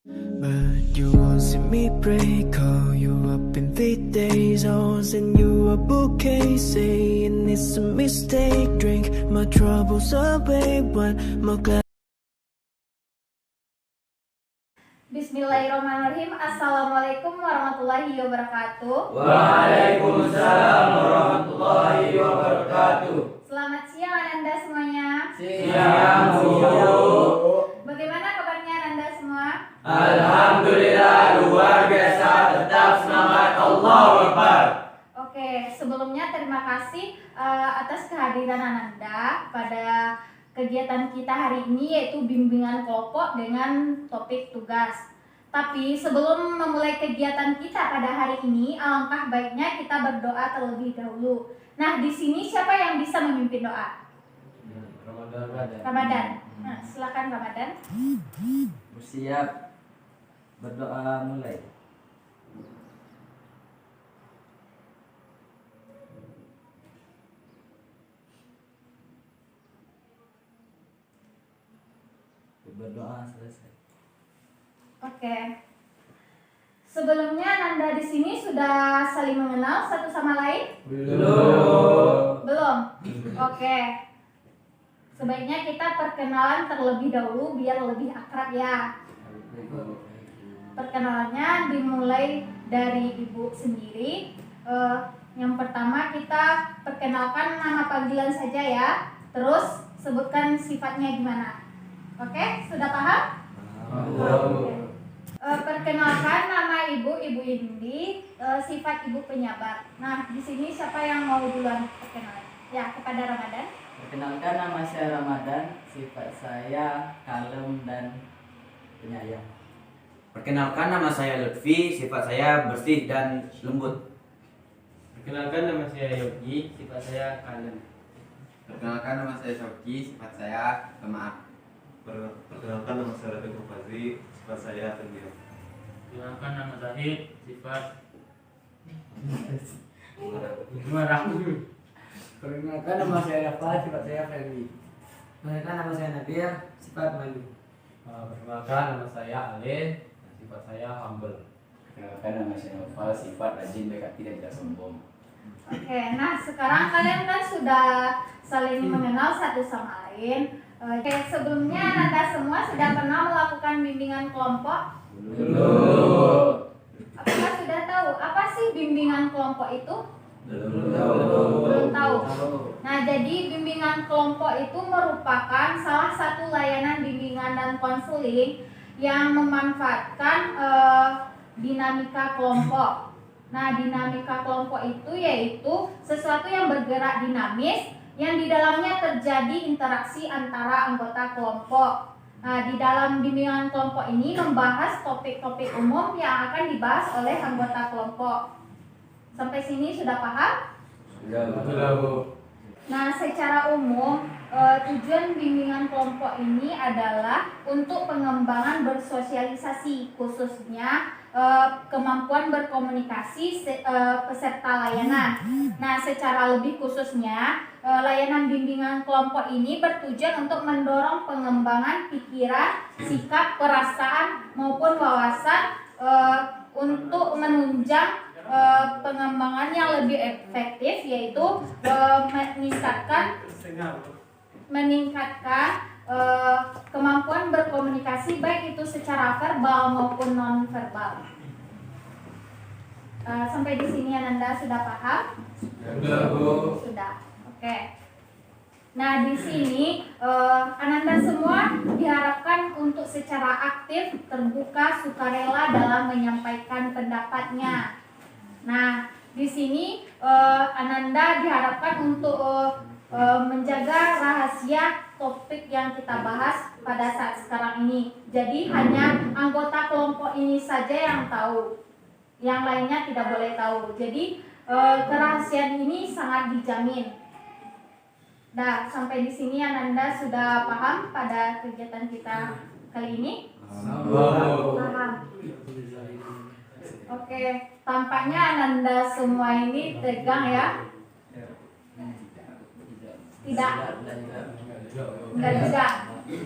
But you won't see me pray, call you up in 3 days, I'll send you a bouquet, saying it's a mistake, drink my troubles away, but my glass. Bismillahirrahmanirrahim. Assalamualaikum warahmatullahi wabarakatuh. Waalaikumsalam warahmatullahi wabarakatuh. Selamat siang Ananda semuanya. Siang Bu. Bagaimana kabarnya Ananda semua? Alhamdulillah luar biasa, tetap semangat, Allahu Akbar. Oke, sebelumnya terima kasih atas kehadiran Ananda pada kegiatan kita hari ini, yaitu bimbingan kelompok dengan topik tugas. Tapi sebelum memulai kegiatan kita pada hari ini, alangkah baiknya kita berdoa terlebih dahulu. Nah, di sini siapa yang bisa memimpin doa? Ramadan. Nah, silakan Ramadan. Siap. Berdoa mulai. Berdoa selesai. Oke. Sebelumnya Nanda di sini sudah saling mengenal satu sama lain? Belum. Oke. Sebaiknya kita perkenalan terlebih dahulu biar lebih akrab ya. Perkenalannya dimulai dari Ibu sendiri. Yang pertama kita perkenalkan nama panggilan saja ya. Terus sebutkan sifatnya gimana. Oke, sudah paham? Oke. Perkenalkan nama Ibu Indi, sifat Ibu penyabar. Nah, di sini siapa yang mau duluan perkenalan? Ya, kepada Ramadan. Perkenalkan, nama saya Ramadan, sifat saya kalem dan penyayang. Perkenalkan, nama saya Lutfi, sifat saya bersih dan lembut. Perkenalkan, nama saya Yogi, sifat saya kalem. Perkenalkan, nama saya Shoki, sifat saya pemaaf. Perkenalkan, nama saya Rafiq Fazli, sifat saya pendiam. Perkenalkan, nama Zahid, sifat marah. Perkenalkan, nama saya Rafa, sifat saya friendly. Perkenalkan, nama saya Nabil, sifat malu. Perkenalkan, nama saya Ale, sifat saya humble. Perkenalkan, nama saya Noval, sifat rajin, baik hati dan tidak sombong. Oke, nah sekarang kalian kan sudah saling mengenal satu sama lain. Oke, sebelumnya Anda semua sudah pernah melakukan bimbingan kelompok? Belum. Apakah sudah tahu apa sih bimbingan kelompok itu? Belum tahu. Nah, jadi bimbingan kelompok itu merupakan salah satu layanan bimbingan dan konseling yang memanfaatkan dinamika kelompok. Nah, dinamika kelompok itu yaitu sesuatu yang bergerak dinamis yang di dalamnya terjadi interaksi antara anggota kelompok. Nah, di dalam bimbingan kelompok ini membahas topik-topik umum yang akan dibahas oleh anggota kelompok. Sampai sini sudah paham? Sudah, Bu. Nah, secara umum tujuan bimbingan kelompok ini adalah untuk pengembangan bersosialisasi, khususnya kemampuan berkomunikasi peserta layanan. Nah, secara lebih khususnya layanan bimbingan kelompok ini bertujuan untuk mendorong pengembangan pikiran, sikap, perasaan maupun wawasan untuk menunjang pengembangan yang lebih efektif, yaitu meningkatkan kemampuan berkomunikasi baik itu secara verbal maupun non verbal. Sampai di sini Ananda sudah paham? Sudah, Bu. Sudah. Oke. Nah, di sini Ananda semua diharapkan untuk secara aktif, terbuka, sukarela dalam menyampaikan pendapatnya. Nah, di sini Ananda diharapkan untuk menjaga rahasia topik yang kita bahas pada saat sekarang ini. Jadi hanya anggota kelompok ini saja yang tahu, yang lainnya tidak boleh tahu. Jadi kerahasiaan ini sangat dijamin. Nah, sampai di sini Ananda sudah paham pada kegiatan kita kali ini? Paham. Oke, tampaknya Ananda semua ini tegang ya? Tidak. Enggak juga.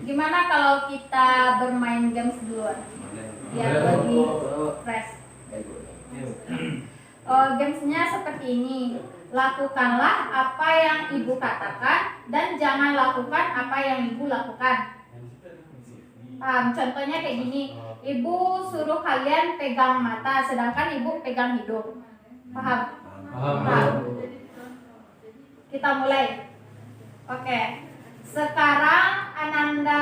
Gimana kalau kita bermain games duluan? biar lebih fresh. Gamesnya seperti ini. Lakukanlah apa yang ibu katakan dan jangan lakukan apa yang ibu lakukan. Contohnya kayak gini, ibu suruh kalian pegang mata sedangkan ibu pegang hidung. Paham? Paham. Kita mulai. Oke. Sekarang Ananda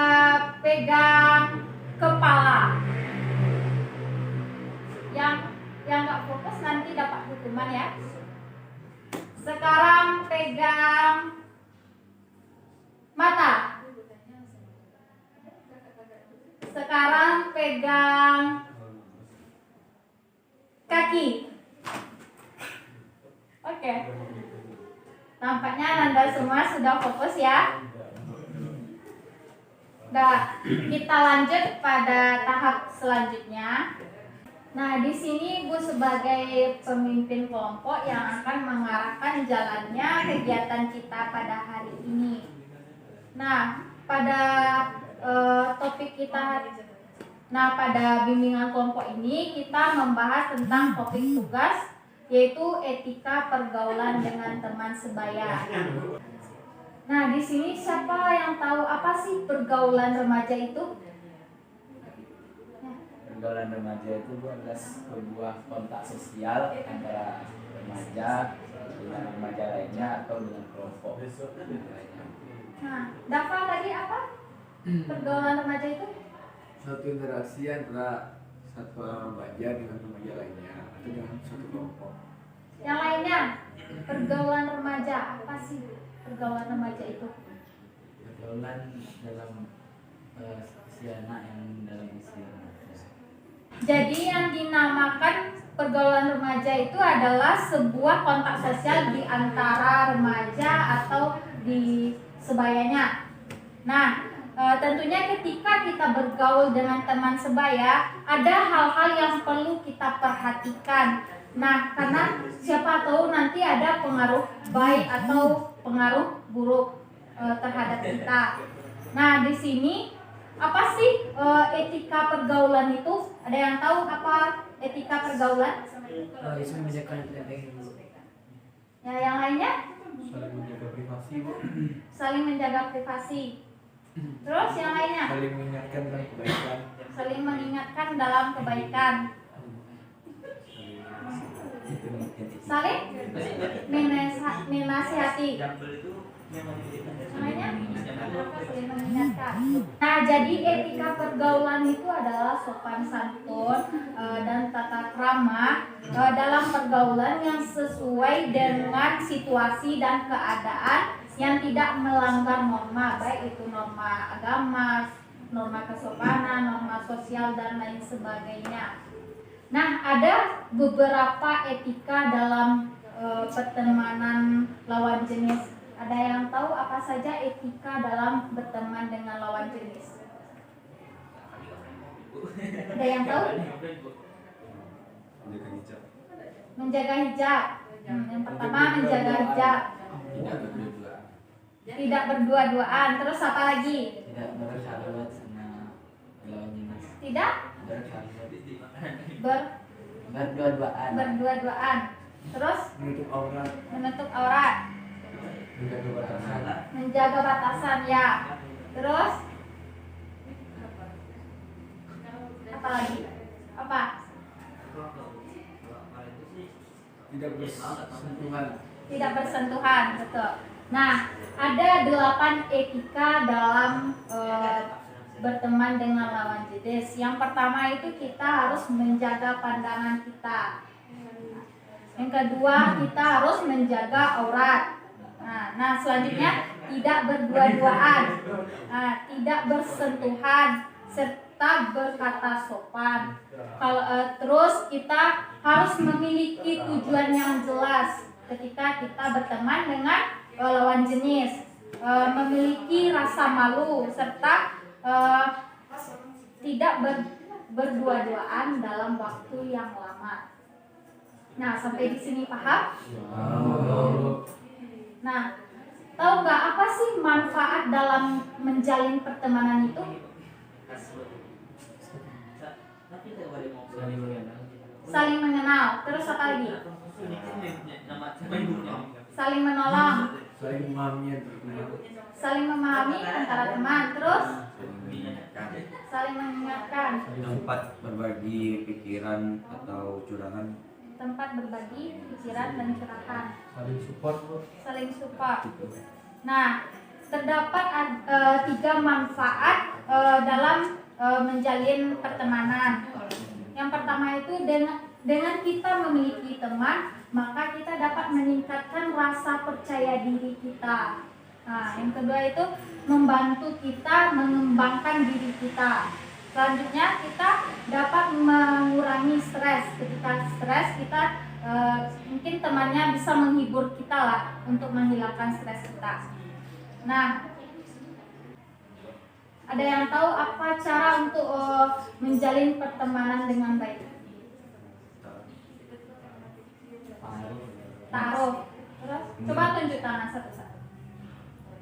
pegang kepala. Yang nggak fokus nanti dapat hukuman ya. Sekarang pegang mata. Sekarang pegang kaki. Oke. Nampaknya Anda semua sudah fokus ya. Nah, kita lanjut pada tahap selanjutnya. Nah, di sini Ibu sebagai pemimpin kelompok yang akan mengarahkan jalannya kegiatan kita pada hari ini. Nah, pada pada bimbingan kelompok ini kita membahas tentang topik tugas, yaitu etika pergaulan dengan teman sebaya. Nah, di sini siapa yang tahu apa sih pergaulan remaja itu? Pergaulan remaja itu adalah sebuah kontak sosial antara remaja dengan remaja lainnya atau dengan kelompok lainnya. Nah, Dafa tadi apa? Pergaulan remaja itu? Suatu interaksi antara satu orang remaja dengan remaja lainnya atau dengan suatu kelompok. Yang lainnya, pergaulan remaja apa sih pergaulan remaja itu? Pergaulan dalam usia anak yang dalam usia remaja. Jadi yang dinamakan pergaulan remaja itu adalah sebuah kontak sosial di antara remaja atau di sebayanya. Nah, tentunya ketika kita bergaul dengan teman sebaya, ada hal-hal yang perlu kita perhatikan. Nah, karena siapa tahu nanti ada pengaruh baik atau pengaruh buruk terhadap kita. Nah, di sini apa sih etika pergaulan itu? Ada yang tahu apa etika pergaulan? Itu menjaga privasi. Ya, yang lainnya? Saling menjaga privasi, Bu. Saling menjaga privasi. Terus yang lainnya? Saling mengingatkan tentang kebaikan. Saling mengingatkan dalam kebaikan. Saling menasihati. Namanya saling mengingatkan. Nah, jadi etika pergaulan itu adalah sopan santun dan tata krama dalam pergaulan yang sesuai dengan situasi dan keadaan yang tidak melanggar norma, baik itu norma agama, norma kesopanan, norma sosial dan lain sebagainya. Nah, ada beberapa etika dalam pertemanan lawan jenis. Ada yang tahu apa saja etika dalam berteman dengan lawan jenis? Ada yang tahu? Menjaga hijab. Yang pertama menjaga hijab. Tidak berdua-duaan. Terus apa lagi? Tidak bersahabat sama lawan jenis. Tidak Berdua-duaan. berdua-duaan. Terus Menutup aurat. menutup aurat. Menjaga batasan. Menjaga batasan ya. Terus apa lagi? Apa? Tidak bersentuhan. Tidak bersentuhan, betul. Nah, ada 8 etika dalam berteman dengan lawan jenis. Yang pertama itu kita harus menjaga pandangan kita. Yang kedua, kita harus menjaga aurat. Nah, selanjutnya tidak berdua-duaan, tidak bersentuhan, serta berkata sopan. Terus kita harus memiliki tujuan yang jelas ketika kita berteman dengan lawan jenis, memiliki rasa malu serta tidak berdua-duaan dalam waktu yang lama. Nah, sampai di sini paham? Nah, tahu nggak apa sih manfaat dalam menjalin pertemanan itu? Saling mengenal. Terus apa lagi? Saling menolong. Saling memahami antar teman. Saling memahami antara teman. Terus saling mengingatkan. Tempat berbagi pikiran atau curahan. Tempat berbagi pikiran dan curahan. Saling support Bu. Saling support. Nah, terdapat 3 manfaat dalam menjalin pertemanan. Yang pertama itu dengan kita memiliki teman, maka kita dapat meningkatkan rasa percaya diri kita. Nah, yang kedua itu membantu kita mengembangkan diri kita. Selanjutnya kita dapat mengurangi stres. Ketika stres kita mungkin temannya bisa menghibur kita lah untuk menghilangkan stres kita. Nah, ada yang tahu apa cara untuk menjalin pertemanan dengan baik? Taruh. Terus coba tunjuk tangan satu-satu.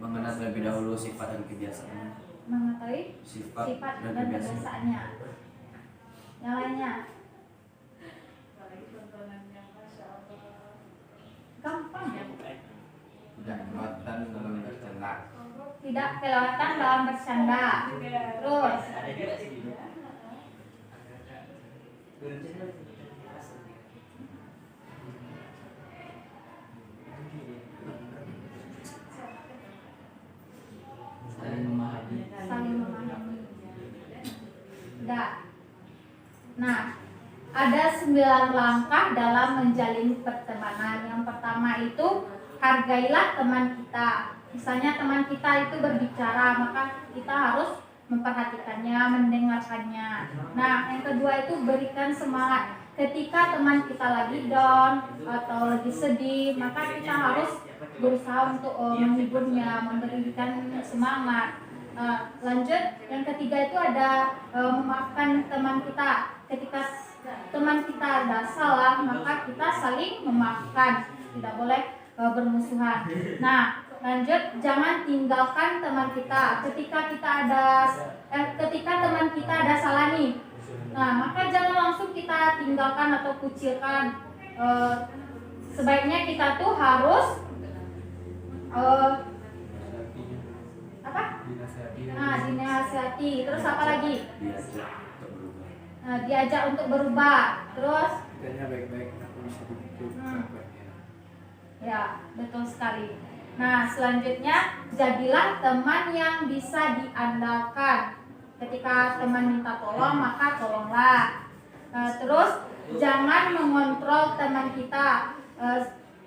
Mengenal terlebih dahulu sifat dan kebiasaan. Mengetahui Sifat sifat dan dan kebiasaan. kebiasaannya. Yang lainnya. Gampang ya. Tidak kelewatan dalam bercanda. Tidak kelewatan dalam bercanda. Terus Saling memahami. saling memahami. Udah. Nah, ada 9 langkah dalam menjalin pertemanan. Yang pertama itu hargailah teman kita. Misalnya teman kita itu berbicara, maka kita harus memperhatikannya, mendengarkannya. Nah, yang kedua itu berikan semangat. Ketika teman kita lagi down atau lagi sedih, maka kita harus berusaha untuk menghiburnya, memberikan semangat. Lanjut, yang ketiga itu ada memaafkan teman kita. Ketika teman kita ada salah, maka kita saling memaafkan. Tidak boleh bermusuhan. Nah, lanjut, jangan tinggalkan teman kita. Ketika teman kita ada salah nih, nah maka jangan langsung kita tinggalkan atau kucilkan. Sebaiknya kita tuh harus apa? Dinasihati. Terus apa lagi? Diajak untuk berubah. Terus Kitanya baik-baik, aku bisa begitu sahabatnya. ya, betul sekali. Nah, selanjutnya jadilah teman yang bisa diandalkan. Ketika teman minta tolong, maka tolonglah. Terus jangan mengontrol teman kita.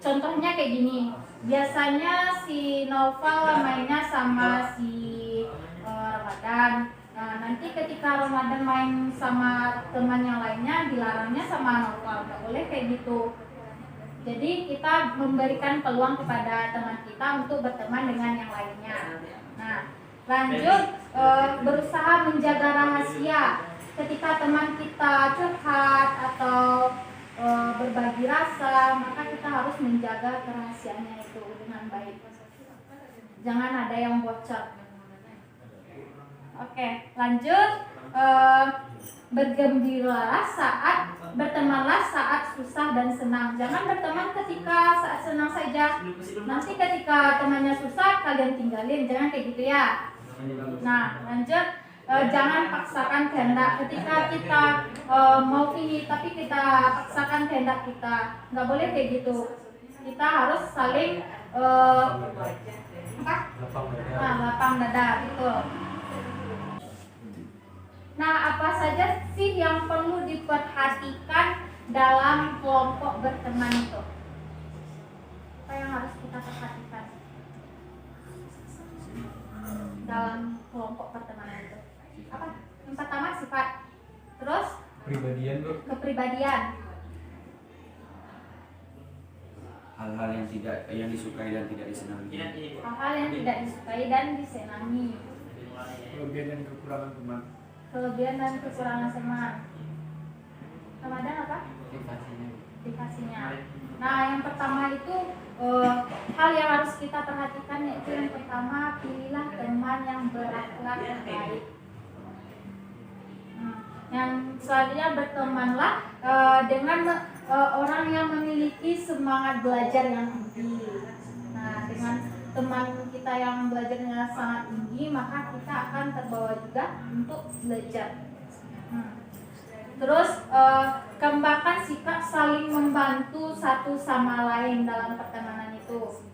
Contohnya kayak gini. Biasanya si Noval mainnya sama si Ramadan. Nanti ketika Ramadan main sama teman yang lainnya, dilarangnya sama Noval. Nggak boleh kayak gitu. Jadi kita memberikan peluang kepada teman kita untuk berteman dengan yang lainnya. Nah, lanjut, berusaha menjaga rahasia. Ketika teman kita curhat atau berbagi rasa, maka kita harus menjaga kerahasiaannya itu dengan baik. Jangan ada yang bocor. Oke, lanjut. Bertemanlah saat susah dan senang. Jangan berteman ketika saat senang saja. Nanti ketika temannya susah, kalian tinggalin. Jangan kayak gitu ya. Nah, lanjut. Jangan paksakan kehendak. Ketika kita mau ini, tapi kita paksakan kehendak kita. Nggak boleh kayak gitu. Kita harus saling lapang dada gitu. Nah, apa saja sih yang perlu diperhatikan dalam kelompok berteman itu? Apa yang harus kita perhatikan dalam kelompok pertemanan itu? Apa? Yang pertama sifat, terus kepribadian, Hal-hal yang disukai dan tidak disenangi. hal-hal yang tidak disukai dan disenangi, Kelebihan dan kekurangan teman. kelebihan dan kekurangan teman. Ramadan apa? Motivasinya. Nah, yang pertama itu hal yang harus kita perhatikan, yaitu yang pertama, pilihlah teman yang berakhlak baik. Yang selanjutnya bertemanlah dengan orang yang memiliki semangat belajar yang tinggi. Nah, dengan teman kita yang belajarnya sangat tinggi, maka kita akan terbawa juga untuk belajar. Terus kembangkan sikap saling membantu satu sama lain dalam pertemanan itu.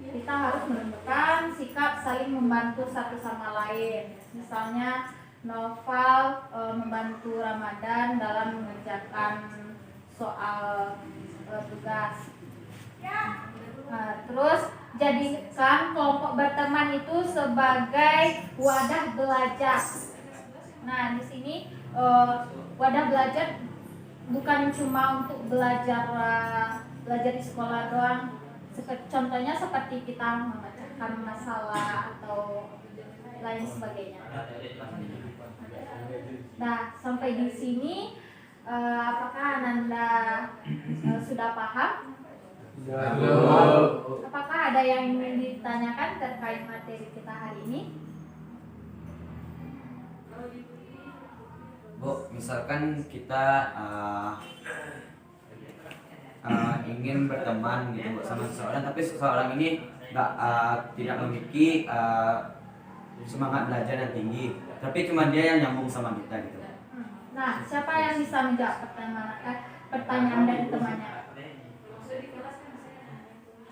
Kita harus menunjukkan sikap saling membantu satu sama lain. Misalnya Noval membantu Ramadan dalam mengerjakan soal tugas. Terus jadikan kelompok berteman itu sebagai wadah belajar. Nah, di sini wadah belajar bukan cuma untuk belajar di sekolah doang. Contohnya seperti kita memecahkan masalah atau lain sebagainya. Nah, sampai di sini apakah Ananda sudah paham? Apakah ada yang ingin ditanyakan terkait materi kita hari ini? Bu, misalkan kita ingin berteman gitu Bu sama seseorang, tapi seseorang ini tidak memiliki semangat belajar yang tinggi, tapi cuma dia yang nyambung sama kita gitu. Nah, siapa yang bisa menjawab pertanyaan dari temannya?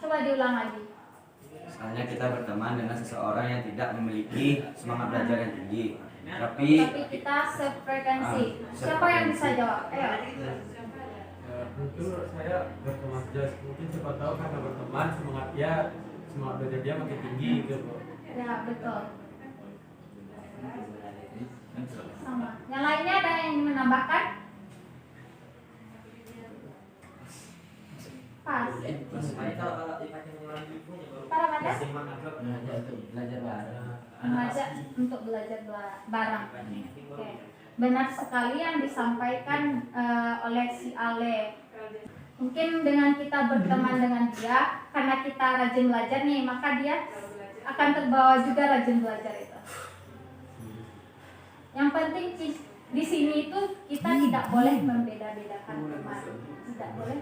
Coba diulang lagi. Misalnya kita berteman dengan seseorang yang tidak memiliki semangat belajar yang tinggi, tapi kita sefrekuensi. Siapa yang bisa jawab? Ayo. Mungkin menurut saya berteman saja, mungkin siapa tahu karena berteman semangat belajar dia makin tinggi gitu Bu. Ya, betul. Sama. Yang lainnya ada yang ingin menambahkan? Pas. Para Mada? Mengajak untuk belajar bareng. Oke. Benar sekali yang disampaikan oleh si Ale. Mungkin dengan kita berteman dengan dia, karena kita rajin belajar nih, maka dia akan terbawa juga rajin belajar itu. Yang penting di sini itu kita tidak boleh membeda-bedakan teman, tidak boleh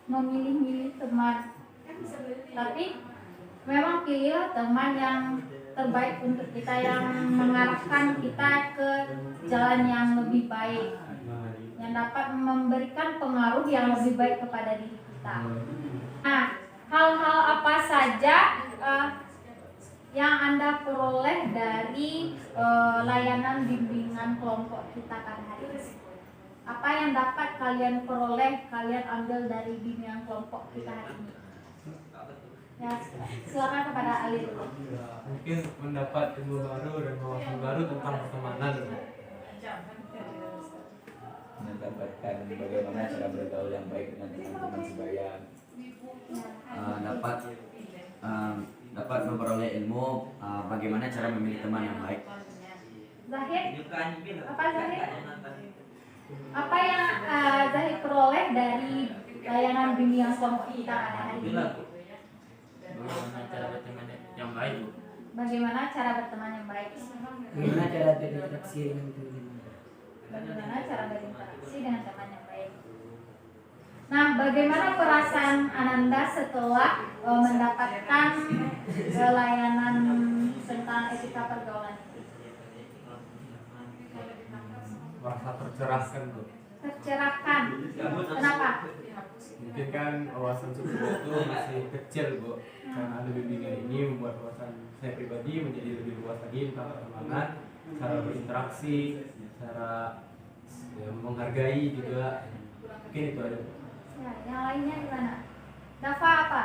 memilih-milih teman. Tapi memang pilihlah teman yang terbaik untuk kita, yang mengarahkan kita ke jalan yang lebih baik, yang dapat memberikan pengaruh yang lebih baik kepada diri kita. Nah, hal-hal apa saja yang Anda peroleh dari layanan bimbingan kelompok kita pada hari ini? Apa yang dapat kalian peroleh, kalian ambil dari bimbingan kelompok kita hari ini? Ya, silakan kepada Ali dulu. Mungkin mendapat ilmu baru dan wawasan baru tentang pertemanan. Mendapatkan bagaimana cara bergaul yang baik dengan teman-teman sebaya. Dapat memperoleh ilmu bagaimana cara memilih teman yang baik. Zahid, apa Zahid? Apa yang Zahid peroleh dari layanan bimbingan kelompok kita pada hari ini? Bagaimana cara berteman yang baik? Bagaimana cara berteman yang baik? Bagaimana cara berinteraksi dengan teman? Bagaimana cara berinteraksi dengan teman yang baik? Nah, bagaimana perasaan Ananda setelah mendapatkan layanan tentang etika pergaulan ini? Merasa tercerahkan Bu. Tercerahkan. Kenapa? Mungkin kan wawasan saya itu masih kecil Bu. Karena ada bimbingan ini membuat wawasan saya pribadi menjadi lebih luas lagi tentang pertemanan, cara berinteraksi, cara menghargai juga. Mungkin itu aja Bu. Ya, yang lainnya gimana? Dafa apa?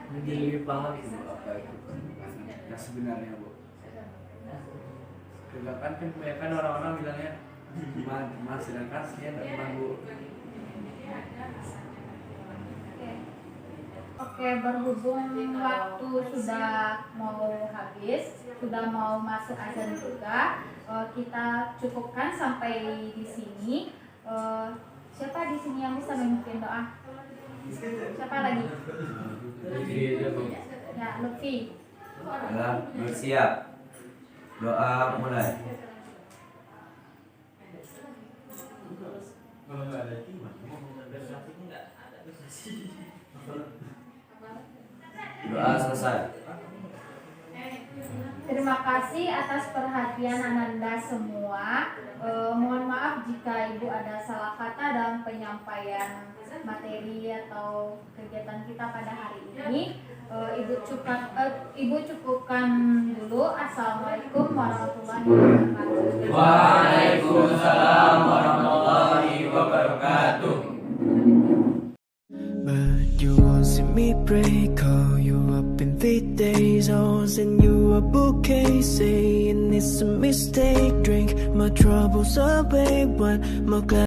Menjadi lebih paham Bu apa itu yang sebenarnya Bu. Sedangkan kan kebanyakan orang-orang bilangnya teman, sedangkan saya tidak teman Bu. Oke, berhubung waktu sudah mau habis, sudah mau masuk azan juga, kita cukupkan sampai di sini. Siapa di sini yang bisa memimpin doa? Siapa lagi? Ya, Lutfi. Bersiap. Doa mulai. Doa selesai. Terima kasih atas perhatian Ananda semua. Mohon maaf jika Ibu ada salah kata dalam penyampaian materi atau kegiatan kita pada hari ini. Ibu cukupkan dulu. Assalamualaikum warahmatullahi wabarakatuh. Waalaikumsalam warahmatullahi wabarakatuh. But you won't see me pray, call you up in 3 days, I'll send you a bouquet, saying it's a mistake. Drink my troubles away, but my glass